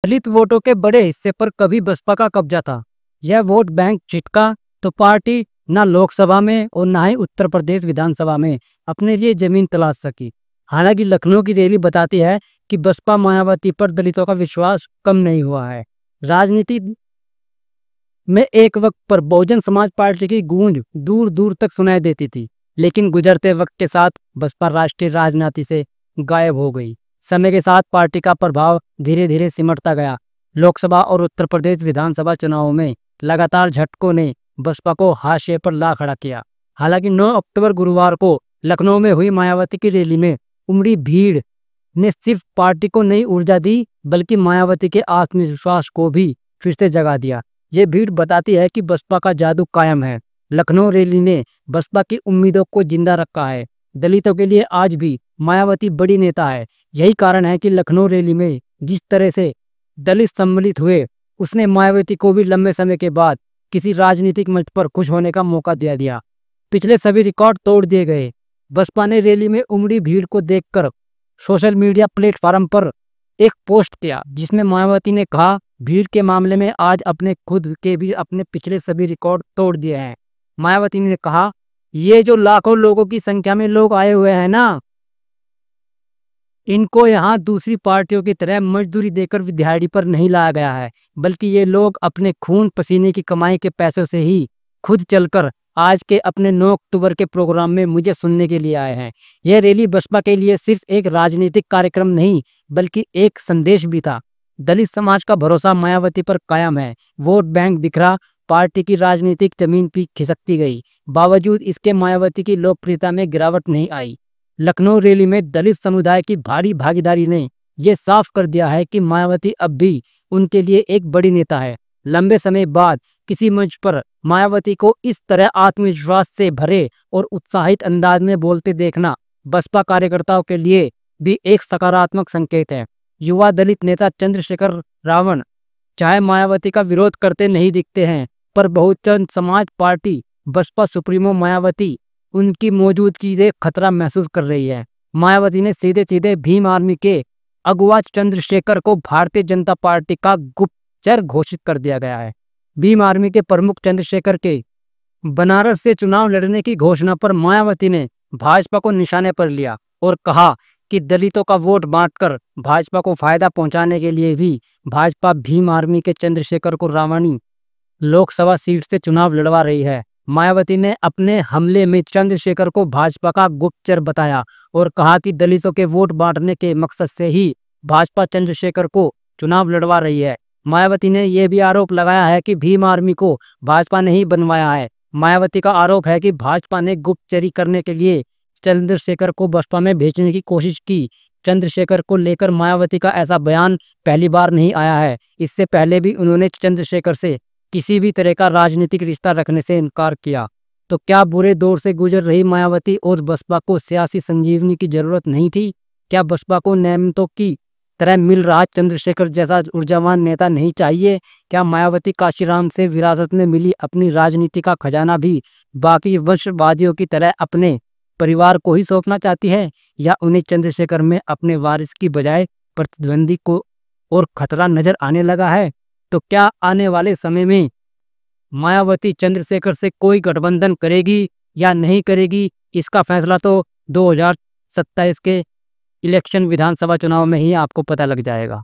दलित वोटों के बड़े हिस्से पर कभी बसपा का कब्जा था। यह वोट बैंक चिटका तो पार्टी न लोकसभा में और न ही उत्तर प्रदेश विधानसभा में अपने लिए जमीन तलाश सकी। हालांकि लखनऊ की रैली बताती है कि बसपा मायावती पर दलितों का विश्वास कम नहीं हुआ है। राजनीति में एक वक्त पर बहुजन समाज पार्टी की गूंज दूर दूर तक सुनाई देती थी, लेकिन गुजरते वक्त के साथ बसपा राष्ट्रीय राजनीति से गायब हो गई। समय के साथ पार्टी का प्रभाव धीरे धीरे सिमटता गया। लोकसभा और उत्तर प्रदेश विधानसभा चुनावों में लगातार झटकों ने बसपा को हाशिए पर ला खड़ा किया। हालांकि 9 अक्टूबर गुरुवार को लखनऊ में हुई मायावती की रैली में उमड़ी भीड़ ने सिर्फ पार्टी को नई ऊर्जा दी, बल्कि मायावती के आत्मविश्वास को भी फिर से जगा दिया। ये भीड़ बताती है कि बसपा का जादू कायम है। लखनऊ रैली ने बसपा की उम्मीदों को जिंदा रखा है। दलितों के लिए आज भी मायावती बड़ी नेता है। यही कारण है कि लखनऊ रैली में जिस तरह से दलित सम्मिलित हुए, उसने मायावती को भी लंबे समय के बाद किसी राजनीतिक मंच पर खुश होने का मौका दे दिया। पिछले सभी रिकॉर्ड तोड़ दिए गए। बसपा ने रैली में उमड़ी भीड़ को देखकर सोशल मीडिया प्लेटफॉर्म पर एक पोस्ट किया, जिसमें मायावती ने कहा, भीड़ के मामले में आज अपने खुद के भी अपने पिछले सभी रिकॉर्ड तोड़ दिए हैं। मायावती ने कहा, ये जो लाखों लोगों की संख्या में लोग आए हुए हैं ना, इनको यहाँ दूसरी पार्टियों की तरह मजदूरी देकर दिहाड़ी पर नहीं लाया गया है, बल्कि ये लोग अपने खून पसीने की कमाई के पैसों से ही खुद चलकर आज के अपने 9 अक्टूबर के प्रोग्राम में मुझे सुनने के लिए आए हैं। यह रैली बसपा के लिए सिर्फ एक राजनीतिक कार्यक्रम नहीं, बल्कि एक संदेश भी था। दलित समाज का भरोसा मायावती पर कायम है। वोट बैंक बिखरा, पार्टी की राजनीतिक जमीन भी खिसकती गई। बावजूद इसके मायावती की लोकप्रियता में गिरावट नहीं आई। लखनऊ रैली में दलित समुदाय की भारी भागीदारी ने यह साफ कर दिया है कि मायावती अब भी उनके लिए एक बड़ी नेता है। लंबे समय बाद किसी मंच पर मायावती को इस तरह आत्मविश्वास से भरे और उत्साहित अंदाज में बोलते देखना बसपा कार्यकर्ताओं के लिए भी एक सकारात्मक संकेत है। युवा दलित नेता चंद्रशेखर रावण चाहे मायावती का विरोध करते नहीं दिखते हैं, पर बहुजन समाज पार्टी बसपा सुप्रीमो मायावती उनकी मौजूदगी से खतरा महसूस कर रही है। मायावती ने सीधे सीधे भीम आर्मी के अगुवा चंद्रशेखर को भारतीय जनता पार्टी का गुप्तचर घोषित कर दिया गया है। भीम आर्मी के प्रमुख चंद्रशेखर के बनारस से चुनाव लड़ने की घोषणा पर मायावती ने भाजपा को निशाने पर लिया और कहा कि दलितों का वोट बांटकर भाजपा को फायदा पहुंचाने के लिए भी भाजपा भीम आर्मी के चंद्रशेखर को रावणी लोकसभा सीट से चुनाव लड़वा रही है। मायावती ने अपने हमले में चंद्रशेखर को भाजपा का गुप्तचर बताया और कहा कि दलितों के वोट बांटने के मकसद से ही भाजपा चंद्रशेखर को चुनाव लड़वा रही है। मायावती ने यह भी आरोप लगाया है कि भीम आर्मी को भाजपा ने ही बनवाया है। मायावती का आरोप है कि भाजपा ने गुप्तचरी करने के लिए चंद्रशेखर को बसपा में भेजने की कोशिश की। चंद्रशेखर को लेकर मायावती का ऐसा बयान पहली बार नहीं आया है। इससे पहले भी उन्होंने चंद्रशेखर से किसी भी तरह का राजनीतिक रिश्ता रखने से इनकार किया। तो क्या बुरे दौर से गुजर रही मायावती और बसपा को सियासी संजीवनी की जरूरत नहीं थी? क्या बसपा को नेमतों की तरह मिल रहा चंद्रशेखर जैसा ऊर्जावान नेता नहीं चाहिए? क्या मायावती काशीराम से विरासत में मिली अपनी राजनीति का खजाना भी बाकी वंशवादियों की तरह अपने परिवार को ही सौंपना चाहती है, या उन्हें चंद्रशेखर में अपने वारिस की बजाय प्रतिद्वंदी को और खतरा नजर आने लगा है? तो क्या आने वाले समय में मायावती चंद्रशेखर से कोई गठबंधन करेगी या नहीं करेगी, इसका फैसला तो 2027 के इलेक्शन विधानसभा चुनाव में ही आपको पता लग जाएगा।